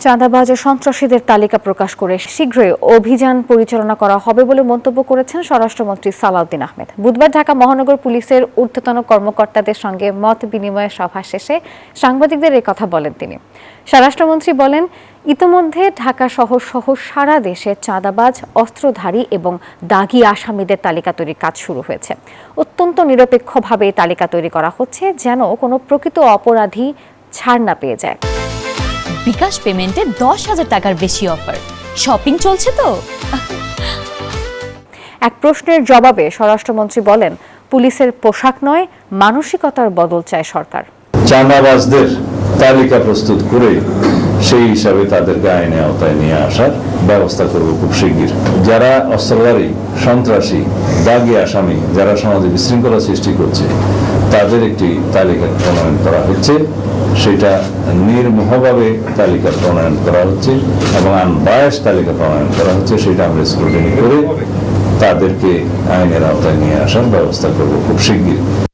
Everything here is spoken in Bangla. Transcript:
চাঁদাবাজ ও সন্ত্রাসীদের তালিকা প্রকাশ করে শীঘ্রই অভিযান পরিচালনা করা হবে বলে মন্তব্য করেছেন স্বরাষ্ট্রমন্ত্রী সালাউদ্দিন আহমেদ। বুধবার ঢাকা মহানগর পুলিশের ঊর্ধ্বতন কর্মকর্তাদের সঙ্গে মত বিনিময় সভা শেষে সাংবাদিকদের এই কথা বলেন তিনি। স্বরাষ্ট্রমন্ত্রী বলেন, ইতোমধ্যে ঢাকা সহ সারা দেশে চাঁদাবাজ, অস্ত্রধারী এবং দাগী আসামিদের তালিকা তৈরির কাজ শুরু হয়েছে। অত্যন্ত নিরপেক্ষভাবে এই তালিকা তৈরি করা হচ্ছে, যেন কোনো প্রকৃত অপরাধী ছাড় না পেয়ে যায়। বিকাশ পেমেন্টে 10,000 টাকার বেশি অফার। শপিং চলছে তো। এক প্রশ্নের জবাবে স্বরাষ্ট্রমন্ত্রী বলেন, পুলিশের পোশাক নয়, মানসিকতার বদল চায় সরকার। চাঁদাবাজদের তালিকা প্রস্তুত করে সেই হিসাবে তাদেরকে আইনে আওতায় নিয়ে আসার ব্যবস্থা করব খুব শিগগির। যারা অস্ত্রধারী, সন্ত্রাসী, দাগী আসামি, যারা সমাজে বিশৃঙ্খলা সৃষ্টি করছে, তাদের একটি তালিকা প্রণয়ন করা হচ্ছে। সেটা নির্মোহভাবে তালিকা প্রণয়ন করা হচ্ছে এবং আনবায়াস তালিকা প্রণয়ন করা হচ্ছে। সেটা আমরা স্ক্রুটিনি করে তাদেরকে আইনের আওতায় নিয়ে আসার ব্যবস্থা করব খুব শিগগির।